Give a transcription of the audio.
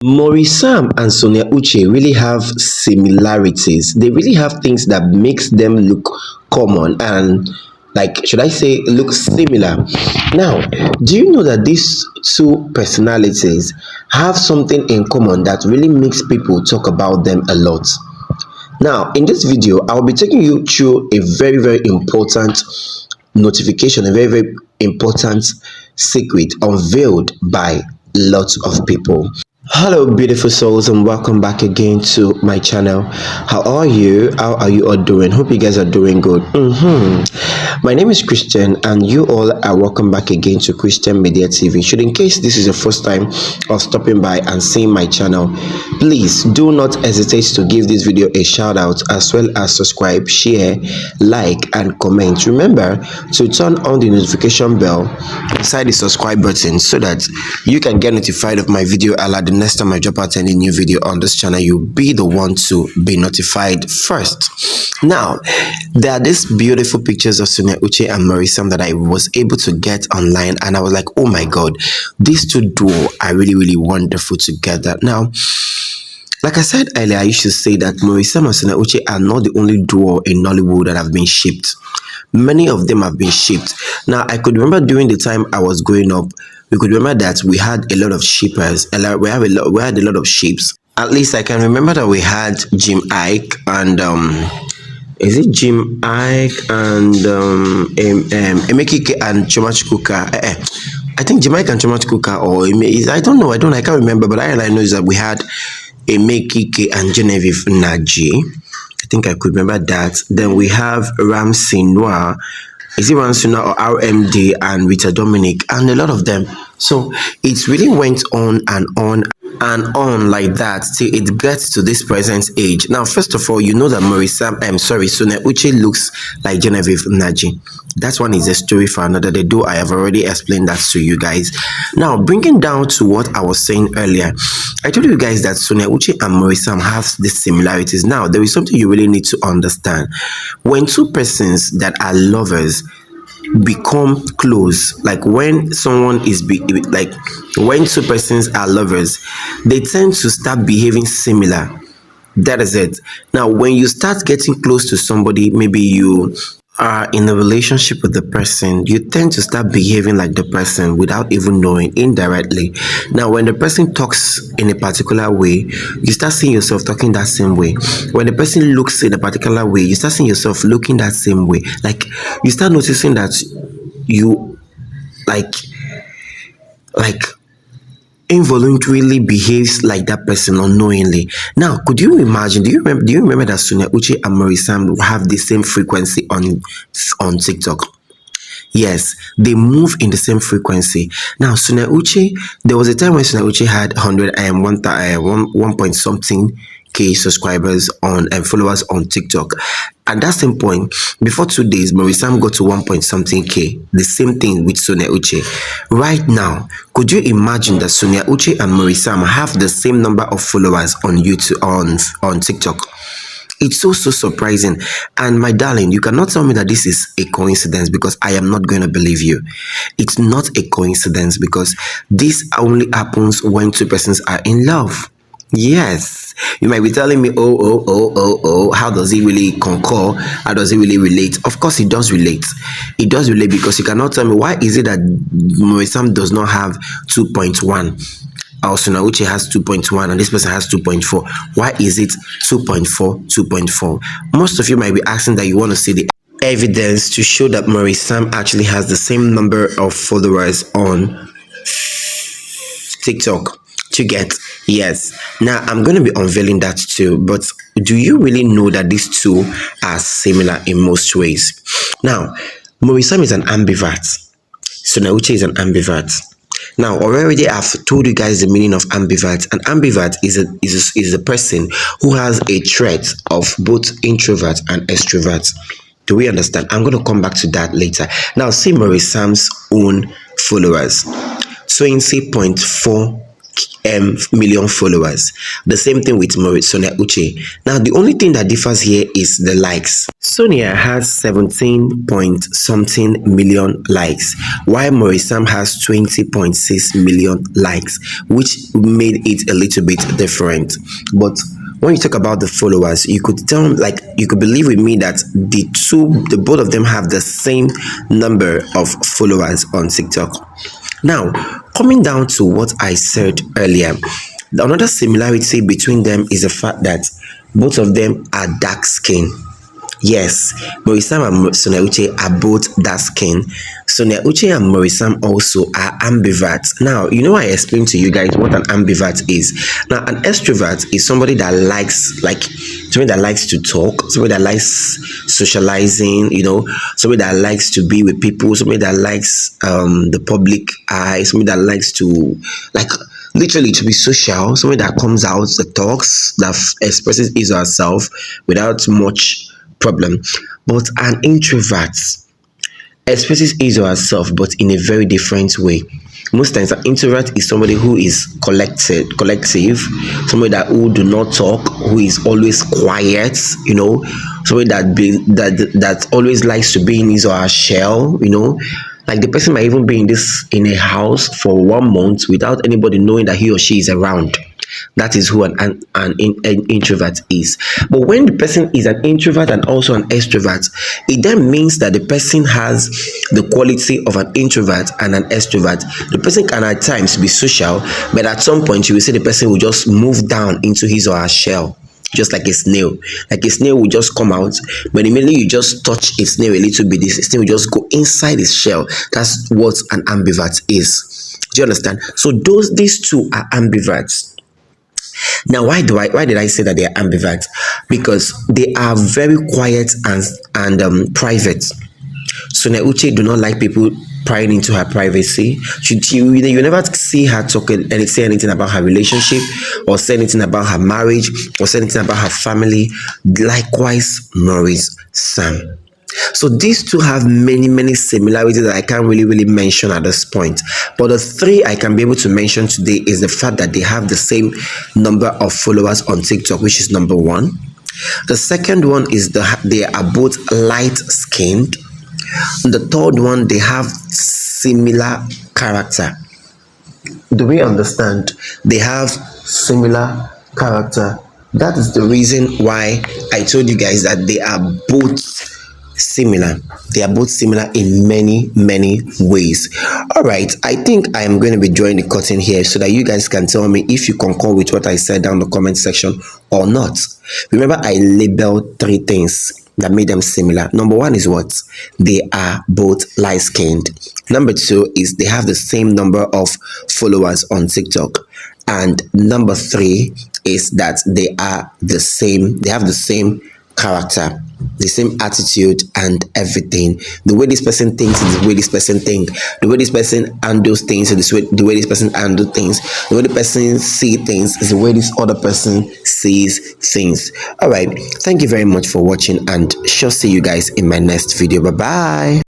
Maurice and Sonia Uche really have similarities. They really have things that makes them look common and, like, should I say, look similar. Now, do you know that these two personalities have something in common that really makes people talk about them a lot? Now, in this video, I'll be taking you through a very, very important notification, a very, very important secret unveiled by lots of people. Hello beautiful souls, and welcome back again to my channel. How are you? How are you all doing? Hope you guys are doing good. My name is Christian, and you all are welcome back again to Christian Media TV. Should in case this is your first time of stopping by and seeing my channel, please do not hesitate to give this video a shout out, as well as subscribe, share, like and comment. Remember to turn on the notification bell beside the subscribe button so that you can get notified of my video alert. The next time I drop out any new video on this channel, you'll be the one to be notified first. Now, there are these beautiful pictures of Sonia Uche and Maurice that I was able to get online, and I was like, oh my god, these two duo are really, really wonderful together. Now, like I said earlier, I used to say that Maurice and Sonia Uche are not the only duo in Nollywood that have been shipped. Many of them have been shipped. Now, I could remember during the time I was growing up, we could remember that we had a lot of shippers. We had a lot of ships. At least I can remember that we had Jim Ike and is it Jim Ike and Emekike and Chomachikuka? I think Jim Ike and Chomachikuka, or I don't know. I can't remember. But all I know is that we had Emekike and Genevieve Naji. I think I could remember that. Then we have Ram Sinwa. Is it Ram Sinwa or RMD and Rita Dominic, and a lot of them. So it really went on and on and on like that till it gets to this present age. Now, first of all, you know that Sonia Uche looks like Genevieve Naji. That one is a story for another day, though I have already explained that to you guys. Now, bringing down to what I was saying earlier, I told you guys that Sonia Uche and Maurice have these similarities. Now, there is something you really need to understand. When two persons that are lovers become close, like when someone is when two persons are lovers, they tend to start behaving similar. That is it. Now, when you start getting close to somebody, maybe you are in a relationship with the person, you tend to start behaving like the person without even knowing, indirectly. Now, when the person talks in a particular way, you start seeing yourself talking that same way. When the person looks in a particular way, you start seeing yourself looking that same way. Like, you start noticing that you like involuntarily behaves like that person unknowingly. Now, could you imagine? Do you remember that Sonia Uche and Maurice have the same frequency on TikTok? Yes, they move in the same frequency. Now, Sonia Uche, there was a time when Sonia Uche had 1 point something K subscribers on and followers on TikTok. At that same point, before 2 days, Maurice got to 1 point something K. The same thing with Sonia Uche. Right now, could you imagine that Sonia Uche and Maurice have the same number of followers on YouTube, on TikTok? It's so surprising. And my darling, you cannot tell me that this is a coincidence, because I am not going to believe you. It's not a coincidence, because this only happens when two persons are in love. Yes, you might be telling me, oh, how does it really concur? How does it really relate? Of course, it does relate. It does relate, because you cannot tell me why is it that Maurice does not have 2.1. Sonia Uche has 2.1 and this person has 2.4. Why is it 2.4, 2.4? Most of you might be asking that you want to see the evidence to show that Maurice actually has the same number of followers on TikTok. To get, yes. Now, I'm going to be unveiling that too, but do you really know that these two are similar in most ways? Now, Maurice is an ambivert. Sonia Uche is an ambivert. Now, already I've told you guys the meaning of ambivert. An ambivert is a person who has a trait of both introvert and extrovert. Do we understand? I'm going to come back to that later. Now, see Maurice's own followers. 20.4 million followers. The same thing with Maurice, Sonia, Uche. Now the only thing that differs here is the likes. Sonia has 17 point something million likes, while Maurice has 20.6 million likes, which made it a little bit different. But when you talk about the followers, you could you could believe with me that the both of them have the same number of followers on TikTok. Now, coming down to what I said earlier, another similarity between them is the fact that both of them are dark skinned. Yes, Maurice and Sonia Uche are both dark skinned. Sonia Uche and Maurice also are ambiverts. Now, you know I explained to you guys what an ambivert is. Now, an extrovert is somebody that likes to talk, somebody that likes socializing, somebody that likes to be with people, somebody that likes the public eye, somebody that likes to literally to be social, somebody that comes out, that talks, that expresses his or herself without much problem. But an introvert expresses his or herself, but in a very different way. Most times an introvert is somebody who is collective, somebody who do not talk, who is always quiet, somebody that always likes to be in his or her shell, like the person might even be in a house for 1 month without anybody knowing that he or she is around. That is who an introvert is. But when the person is an introvert and also an extrovert, it then means that the person has the quality of an introvert and an extrovert. The person can at times be social, but at some point you will see the person will just move down into his or her shell, just like a snail. Like a snail will just come out, but immediately you just touch a snail a little bit, this snail will just go inside his shell. That's what an ambivert is. Do you understand? So these two are ambiverts. Now, why did I say that they are ambiverts? Because they are very quiet and private. Sonia Uche do not like people prying into her privacy. You never see her talking and say anything about her relationship, or say anything about her marriage, or say anything about her family. Likewise, Maurice Sam. So these two have many similarities that I can't really mention at this point. But the three I can be able to mention today is the fact that they have the same number of followers on TikTok, which is number one. The second one is they are both light skinned. The third one, they have similar character. Do we understand? They have similar character. That is the reason why I told you guys that they are both similar. They are both similar in many ways. All right, I think I am going to be drawing the curtain here so that you guys can tell me if you concur with what I said down the comment section or not. Remember, I labeled 3 things that made them similar. Number one is what? They are both light skinned. Number 2 is they have the same number of followers on TikTok. And number 3 is that they have the same character, the same attitude and everything. The way this person thinks is the way this person thinks. The way this person handles things is the way this person handles things. The way the person sees things is the way this other person sees things. All right, thank you very much for watching, and shall see you guys in my next video. Bye bye.